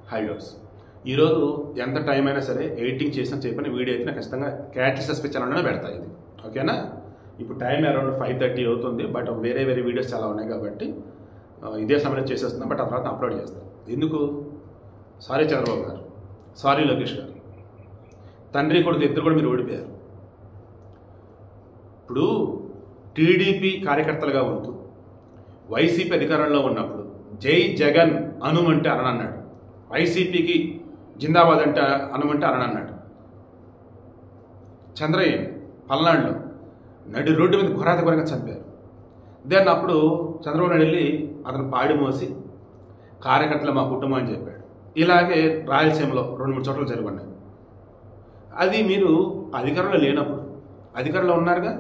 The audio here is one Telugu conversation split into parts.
హై వ్యూవర్స్, ఈరోజు ఎంత టైం అయినా సరే ఎడిటింగ్ చేసిన చెప్పిన వీడియో అయితే నాకు ఖచ్చితంగా క్యాటరీ సస్పెక్ట్ ఛానల్లోనే పెడతా. ఇది ఓకేనా? ఇప్పుడు టైం అరౌండ్ 5:30 అవుతుంది. బట్ వేరే వీడియోస్ చాలా ఉన్నాయి కాబట్టి ఇదే సమయంలో చేసేస్తున్నాం. బట్ ఆ తర్వాత అప్లోడ్ చేస్తాం. ఎందుకు? సారీ చంద్రబాబు గారు, సారీ లోకేష్ గారు, తండ్రి కొడుకు ఇద్దరు కూడా మీరు ఓడిపోయారు. ఇప్పుడు టీడీపీ కార్యకర్తలుగా ఉంటూ వైసీపీ అధికారంలో ఉన్నప్పుడు జై జగన్ అనుమంటే అనన్నాడు, వైసీపీకి జిందాబాద్ అంటే అనుమంటే అనన్నాడు. చంద్రయ్య పల్నాడులో నడి రోడ్డు మీద ఘోరాతఘోరంగా చంపారు. దాన్ని అప్పుడు చంద్రబాబు నాయుడు వెళ్ళి అతను పాడి మోసి కార్యకర్తలు మా కుటుంబం అని చెప్పాడు. ఇలాగే రాయలసీమలో 2-3 చోట్ల జరుగున్నాయి. అది మీరు అధికారంలో లేనప్పుడు, అధికారంలో ఉన్నారుగా,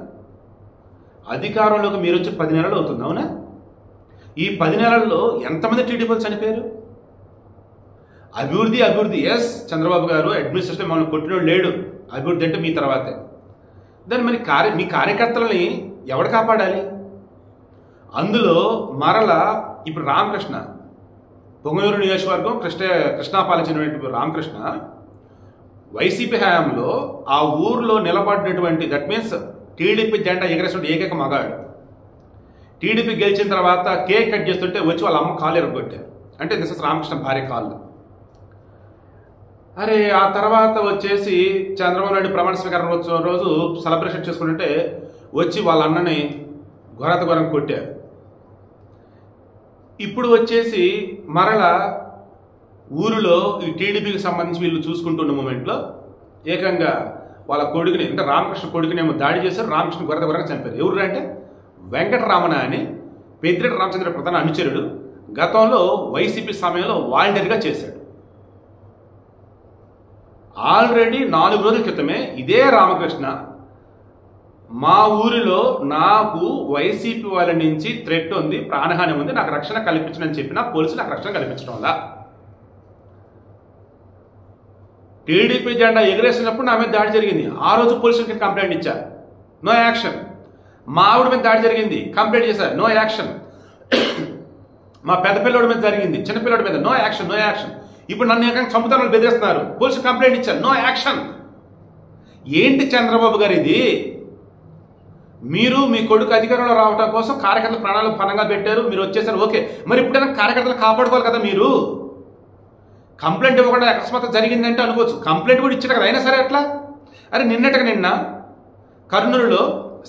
అధికారంలోకి మీరు వచ్చి 10 నెలలు అవుతుంది. అవునా? ఈ 10 నెలల్లో ఎంతమంది టీడీపీలు చనిపోయారు? అభివృద్ధి ఎస్, చంద్రబాబు గారు అడ్మినిస్ట్రేషన్ మమ్మల్ని కొట్టినోడు లేడు. అభివృద్ధి అంటే మీ తర్వాతే. దాన్ని మరి మీ కార్యకర్తలని ఎవడు కాపాడాలి? అందులో మరలా ఇప్పుడు రామకృష్ణ, పొంగనూరు నియోజకవర్గం కృష్ణా పాలించినటువంటి రామకృష్ణ వైసీపీ హయాంలో ఆ ఊర్లో నిలబడినటువంటి, దట్ మీన్స్ టీడీపీ జెండా ఎగరేసిన ఏకైక మగాడు. టీడీపీ గెలిచిన తర్వాత కేక్ కట్ చేస్తుంటే వచ్చి వాళ్ళ అమ్మ కాలు ఎరగొట్టారు. అంటే దిస్ ఇస్ రామకృష్ణ భార్య కాళ్ళు. అరే ఆ తర్వాత వచ్చేసి చంద్రబాబు నాయుడు ప్రమాణ స్వీకారం రోజు సెలబ్రేషన్ చేసుకుంటుంటే వచ్చి వాళ్ళ అన్నని ఘోరాతఘోరం కొట్టారు. ఇప్పుడు వచ్చేసి మరలా ఊరిలో ఈ టీడీపీకి సంబంధించి వీళ్ళు చూసుకుంటున్న మూమెంట్లో ఏకంగా వాళ్ళ కొడుకుని, అంటే రామకృష్ణ కొడుకునేమో దాడి చేశారు. రామకృష్ణ ఘోరాతఘోరంగా చంపారు. ఎవరు అంటే వెంకటరామణ అని పెద్దిరెడ్డి రామచంద్ర ప్రధాన అనుచరుడు. గతంలో వైసీపీ సమయంలో వాలంటీర్గా చేశాడు. ఆల్రెడీ 4 రోజుల క్రితమే ఇదే రామకృష్ణ మా ఊరిలో నాకు వైసీపీ వాళ్ళ నుంచి థ్రెట్ ఉంది, ప్రాణహాని ఉంది, నాకు రక్షణ కల్పించనని చెప్పినా పోలీసులు నాకు రక్షణ కల్పించడం వల్ల టీడీపీ జెండా ఎగరేసినప్పుడు నా మీద దాడి జరిగింది. ఆ రోజు పోలీసులకి కంప్లైంట్ ఇచ్చారు, నో యాక్షన్. మా ఆవిడ మీద దాడి జరిగింది, కంప్లైంట్ చేశారు, నో యాక్షన్. మా పెద్ద పిల్లోడి మీద జరిగింది, చిన్నపిల్లోడి మీద, నో యాక్షన్. ఇప్పుడు నన్ను ఏకంగా చంపుతానని బెదిరిస్తున్నారు, పోలీసు కంప్లైంట్ ఇచ్చారు, నో యాక్షన్. ఏంటి చంద్రబాబు గారు ఇది? మీరు మీ కొడుకు అధికారంలో రావడం కోసం కార్యకర్తల ప్రాణాలు పణంగా పెట్టారు, మీరు వచ్చేసారు, ఓకే. మరి ఇప్పుడైనా కార్యకర్తలు కాపాడుకోవాలి కదా. మీరు కంప్లైంట్ ఇవ్వకుండా అకస్మాత్ జరిగిందంటే అనుకోవచ్చు, కంప్లైంట్ కూడా ఇచ్చారు కదా, అయినా సరే ఎట్లా? అరే నిన్న కర్నూలులో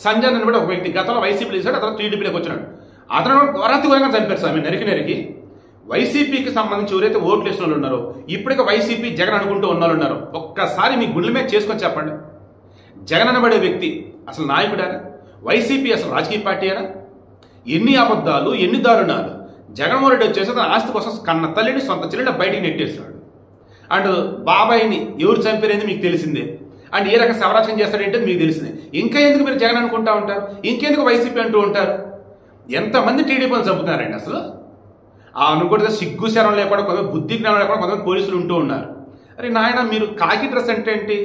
సంజయ్ అని కూడా ఒక వ్యక్తి గతంలో వైసీపీ చేశాడు, అతను టీడీపీలోకి వచ్చినాడు. అతను ఘోరంగా చంపారు స్వామి, నరికి. వైసీపీకి సంబంధించి ఎవరైతే ఓట్లు వేసిన వాళ్ళు ఉన్నారో, ఇప్పటికే వైసీపీ జగన్ అనుకుంటూ ఉన్న వాళ్ళు ఉన్నారు. ఒక్కసారి మీ గుండెల మీద చేసుకొని చెప్పండి, జగన్ అనబడే వ్యక్తి అసలు నాయకుడేనా? వైసీపీ అసలు రాజకీయ పార్టీ అయినా? ఎన్ని అబద్ధాలు, ఎన్ని దారుణాలు! జగన్మోహన్ రెడ్డి వచ్చేసి తన ఆస్తి కోసం కన్న తల్లిని, సొంత చెల్లిని బయటికి నెట్టేస్తున్నాడు. అండ్ బాబాయిని ఎవరు చంపారేది మీకు తెలిసిందే. అండ్ ఏ రకంగా సంరక్షణ చేస్తాడంటే మీకు తెలిసిందే. ఇంకా ఎందుకు మీరు జగన్ అనుకుంటా ఉంటారు? ఇంకెందుకు వైసీపీ అంటూ ఉంటారు? ఎంతమంది టీడీపీని చంపుతున్నారండి అసలు? ఆ అనుకుంటే సిగ్గు శరం లేకుండా, కొంతమంది బుద్ధి జ్ఞానం లేకుండా కొంతమంది పోలీసులు ఉంటూ ఉన్నారు. అరే నాయన, మీరు కాకి డ్రెస్ అంటే ఏంటి?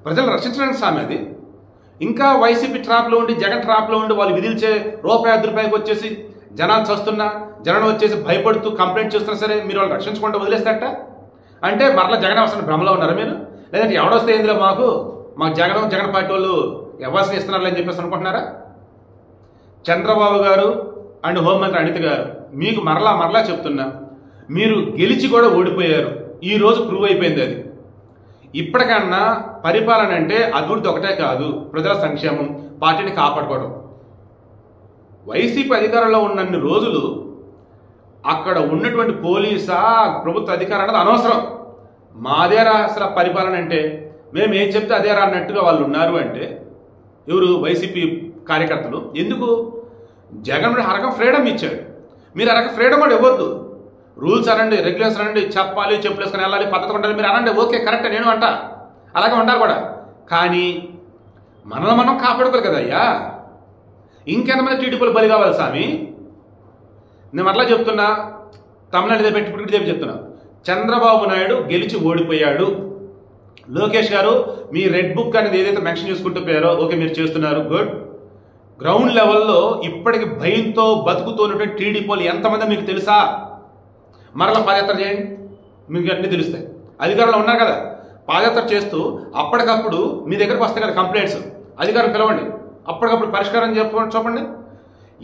ప్రజలు రక్షించడానికి సామె అది. ఇంకా వైసీపీ ట్రాప్లో ఉండి, జగన్ ట్రాప్లో ఉండి వాళ్ళు విధిల్చే ₹1 వచ్చేసి జనాలు చస్తున్నా, జనం వచ్చేసి భయపడుతూ కంప్లైంట్ చేస్తున్నా సరే మీరు వాళ్ళు రక్షించకుండా వదిలేస్తారట. అంటే మరలా జగన్ అవసరం భ్రమలో ఉన్నారా మీరు? లేదంటే ఎవడొస్తే ఇందులో మాకు జగన్ పార్టీ వాళ్ళు ఎవరిని ఇస్తున్నారు అని చెప్పేసి అనుకుంటున్నారా? చంద్రబాబు గారు అండ్ హోంమంత్రి అనిత గారు, మీకు మరలా చెప్తున్నా, మీరు గెలిచి కూడా ఓడిపోయారు. ఈ రోజు ప్రూవ్ అయిపోయింది అది. ఇప్పటికన్నా పరిపాలన అంటే అభివృద్ధి ఒకటే కాదు, ప్రజల సంక్షేమం, పార్టీని కాపాడుకోవడం. వైసీపీ అధికారంలో ఉన్నన్ని రోజులు అక్కడ ఉన్నటువంటి పోలీసా, ప్రభుత్వ అధికారం అనేది అనవసరం. మాదేరా అసలు పరిపాలన అంటే, మేము ఏం చెప్తే అదేరా అన్నట్టుగా వాళ్ళు ఉన్నారు. అంటే ఎవరు? వైసీపీ కార్యకర్తలు. ఎందుకు? జగన్ అరగం ఫ్రీడమ్ ఇచ్చాడు, మీరు అరగ ఫ్రీడమ్ కూడా ఇవ్వద్దు. రూల్స్ అనండి, రెగ్యులేషన్ అనండి, చెప్పాలి, చెప్పులు వేసుకొని వెళ్ళాలి, పద్ధతి ఉండాలి, మీరు అనండి, ఓకే కరెక్టే, నేను అంట, అలాగే ఉండాలి కూడా. కానీ మనల్ని మనం కాపాడుకోవాలి కదా అయ్యా. ఇంకెంతమంది టీడీపీలు బలి కావాలి స్వామి? నేను అట్లా చెప్తున్నా, తమిళనాడు ఇదే పెట్టి ఇప్పుడు చెప్తున్నా. చంద్రబాబు నాయుడు గెలిచి ఓడిపోయాడు. లోకేష్ గారు మీ రెడ్ బుక్ అనేది ఏదైతే మెన్షన్ చేసుకుంటూ పోయారో, ఓకే మీరు చేస్తున్నారు, గుడ్. గ్రౌండ్ లెవెల్లో ఇప్పటికి భయంతో బతుకుతున్నటువంటి టీడీపీలు ఎంతమంది మీకు తెలుసా? మరలా పాదయాత్ర చేయండి, మీకు అన్నీ తెలుస్తాయి. అధికారులు ఉన్నారు కదా, పాదయాత్ర చేస్తూ అప్పటికప్పుడు మీ దగ్గరకు వస్తాయి కదా కంప్లైంట్స్, అధికారులు పిలవండి, అప్పటికప్పుడు పరిష్కారం చెప్పండి.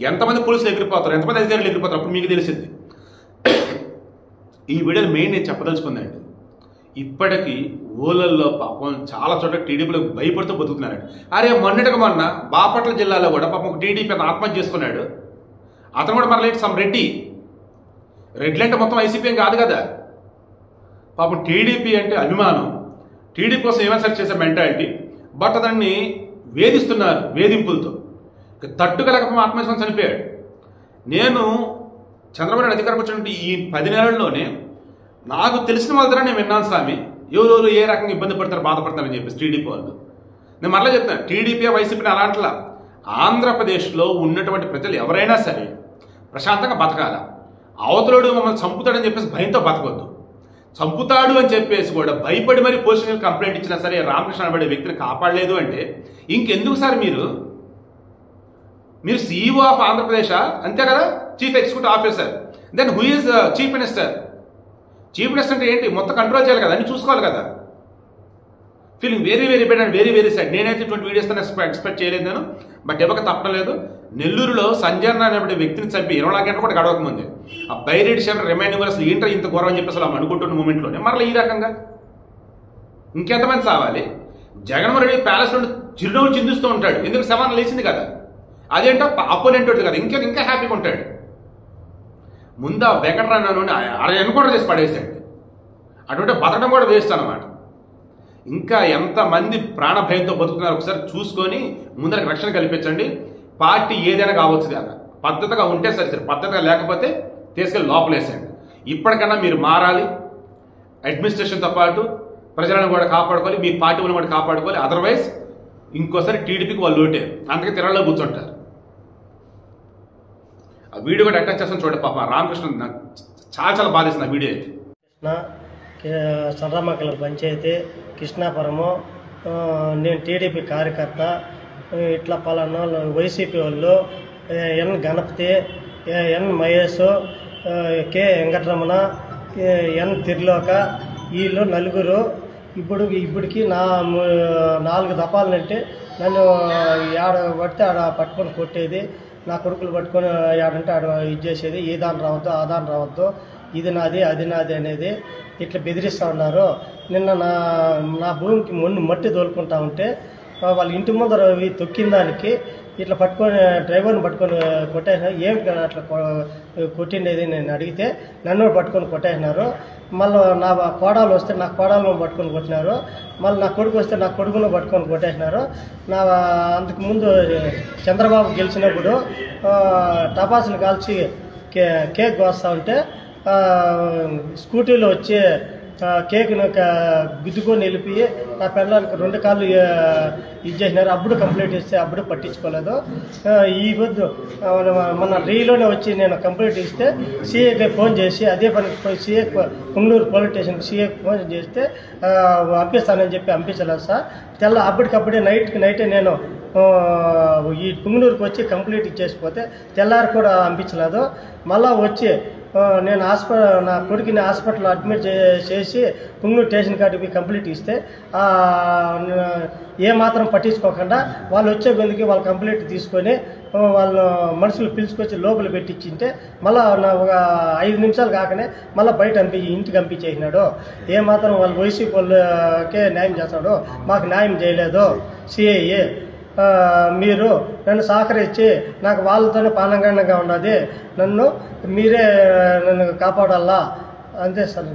ఎంతమంది పోలీసులు ఎగిరిపోతారు, ఎంతమంది అధికారులు ఎగిరిపోతారు, అప్పుడు మీకు తెలిసింది. ఈ వీడియోలో మెయిన్ నేను చెప్పదలుచుకుందండి, ఇప్పటికీ ఊళ్ళల్లో పాపం చాలా చోట్ల టీడీపీలో భయపడుతూ బతుకుతున్నారండి. అరే మొన్నటికి మొన్న బాపట్ల జిల్లాలో కూడా పాపం ఒక టీడీపీ ఆత్మహత్య చేసుకున్నాడు. అతను కూడా మరలా సమ్ రెడ్డి అంటే మొత్తం వైసీపీ కాదు కదా. పాపం టీడీపీ అంటే అభిమానం, టీడీపీ కోసం ఏమైనా సరి చేసే మెంటాలిటీ, బట్ అతన్ని వేధిస్తున్నారు వేధింపులతో. తట్టుకలేకపోతే ఆత్మహత్య చనిపోయాడు. నేను చంద్రబాబు నాయుడు అధికారం వచ్చినటువంటి ఈ 10 నెలల్లోనే నాకు తెలిసిన వాళ్ళ ద్వారా నేను విన్నాను స్వామి, ఎవరెవరు ఏ రకంగా ఇబ్బంది పడతారు బాధపడతారని చెప్పేసి టీడీపీ వాళ్ళు. నేను మరలా చెప్తాను, టీడీపీ వైసీపీని అలాంటిలా ఆంధ్రప్రదేశ్లో ఉన్నటువంటి ప్రజలు ఎవరైనా సరే ప్రశాంతంగా బతకాల. అవతలోడు మమ్మల్ని చంపుతాడని చెప్పేసి భయంతో బతకొద్దు. చంపుతాడు అని చెప్పేసి కూడా భయపడి మరి పోలీసులకు కంప్లైంట్ ఇచ్చినా సరే రామకృష్ణ అనే వ్యక్తిని కాపాడలేదు అంటే ఇంకెందుకు సార్ మీరు సీఈఓ ఆఫ్ ఆంధ్రప్రదేశ్ అంతే కదా, chief executive officer. Then who is chief minister? Chief minister అంటే ఏంటి, మొత్తం కంట్రోల్ చేయాలి కదా, అన్ని చూసుకోవాలి కదా. Feeling very very bad and very very sad. నేనైతే ఇటువంటి వీడియోస్ ఎక్స్పెక్ట్ చేయలేదు నేను, బట్ ఎవరికి తప్పలేదు. నెల్లూరులో సంజయ్ అనే వ్యక్తిని చంపి 24 గంటలు కూడా గడవక ముందే ఆ బైరెడ్డి షెల్టర్ రిమైండింగ్ అసలు ఏంటో ఇంత ఘోరం అని చెప్పి అసలు అనుకుంటున్న మూమెంట్లోనే మరలా ఈ రకంగా ఇంకెంతమంది సావాలి. జగన్మోహన్ రెడ్డి ప్యాలెస్ నుండి చిరునవ్వులు చిందిస్తూ ఉంటాడు, ఎందుకు శవాన్ని లేచింది కదా, అదేంటో అపోనెంట్ కదా, ఇంకా హ్యాపీగా ఉంటాడు. ముందు ఆ వెంకటరామను ఎన్కౌంటర్ చేసి పడేసాడు. అటువంటి బతకడం కూడా వేస్ట్ అనమాట. ఇంకా ఎంతమంది ప్రాణభయంతో బతుకుతున్నారు ఒకసారి చూసుకొని ముందరికి రక్షణ కల్పించండి. పార్టీ ఏదైనా కావచ్చు కదా, పద్ధతిగా ఉంటే సరే, పద్ధతిగా లేకపోతే తీసుకెళ్ళి లోపలేసేయండి. ఇప్పటికన్నా మీరు మారాలి. అడ్మినిస్ట్రేషన్తో పాటు ప్రజలను కూడా కాపాడుకోవాలి, మీ పార్టీ వాళ్ళని కూడా కాపాడుకోవాలి. అదర్వైజ్ ఇంకోసారి టీడీపీకి వాళ్ళు ఓటే, అందుకే తిరగలో కూర్చుంటారు. ఆ వీడియో కూడా అటాచ్ చేస్తాను చూడండి. పాప రామకృష్ణ నాకు చాలా బాధేసింది ఆ వీడియో అయితే. సర్రమక్కల పంచాయతీ కృష్ణాపురము. నేను టీడీపీ కార్యకర్త. ఇట్లా పలానా వైసీపీ వాళ్ళు ఎన్ గణపతి, ఎన్ మహేష్, కె వెంకటరమణ, ఎన్ తిర్లోక, వీళ్ళు నలుగురు ఇప్పటికి 4 దఫాలంటే నన్ను ఆడ పడితే ఆడ పట్టుకొని కొట్టేది, నా కొడుకులు పట్టుకొని ఆడంటే ఆడ ఇది చేసేది, ఈ దాని రావద్దు ఆ దాని రావద్దు, ఇది నాది అది నాది అనేది ఇట్లా బెదిరిస్తూ ఉన్నారు. నిన్న నా భూమికి మట్టి తోలుకుంటా ఉంటే వాళ్ళ ఇంటి ముందర తొక్కిన దానికి ఇట్లా పట్టుకొని డ్రైవర్ని పట్టుకొని కొట్టేసినారు. ఏం అట్లా కొట్టిండేది నేను అడిగితే నన్ను పట్టుకొని కొట్టేసినారు. మళ్ళీ నా కోడలు వస్తే నా కోడలను పట్టుకొని కొట్టినారు. మళ్ళీ నా కొడుకు వస్తే నా కొడుకును పట్టుకొని కొట్టేసినారు. అంతకు ముందు చంద్రబాబు గెలిచినప్పుడు టపాసులు కాల్చి కేక్ కోస్తా ఉంటే స్కూటీలో వచ్చి కేక్ను గుద్దుకొని వెళ్ళిపోయి నా పిల్లలకి 2 కాళ్ళు ఇచ్చేసినారు. అప్పుడు కంప్లైంట్ ఇస్తే అప్పుడు పట్టించుకోలేదు. ఈ పొద్దు మన రీలోనే వచ్చి నేను కంప్లైంట్ ఇస్తే సీఏకి ఫోన్ చేసి అదే పనికి పోయి సీఏ పుంగనూరు పోలీస్ స్టేషన్కి సీఏకి ఫోన్ చేస్తే పంపిస్తానని చెప్పి పంపించలేదు సార్. అప్పటికప్పుడే నైటే నేను ఈ పుంగనూరుకి వచ్చి కంప్లైంట్ ఇచ్చేసిపోతే తెల్లారి కూడా పంపించలేదు. మళ్ళా వచ్చి నేను నా కొడుకుని హాస్పిటల్లో అడ్మిట్ చేసి పుంగనూరు స్టేషన్ కాడికి కంప్లీట్ ఇస్తే ఏమాత్రం పట్టించుకోకుండా వాళ్ళు వచ్చే బెందుకి వాళ్ళు కంప్లీట్ తీసుకొని వాళ్ళు మనుషులు పిలుచుకొచ్చి లోపల పెట్టించింటే మళ్ళీ ఒక 5 నిమిషాలు కాకనే మళ్ళీ బయట ఇంటికి పంపించేసినాడు. ఏమాత్రం వాళ్ళు వైసీపీ వాళ్ళకే న్యాయం చేస్తాడు, మాకు న్యాయం చేయలేదు సిఐఏ. మీరు నన్ను సహకరించి నాకు వాళ్ళతోనే పానంగండంగా ఉన్నది, నన్ను మీరే కాపాడాలా అంతే సార్.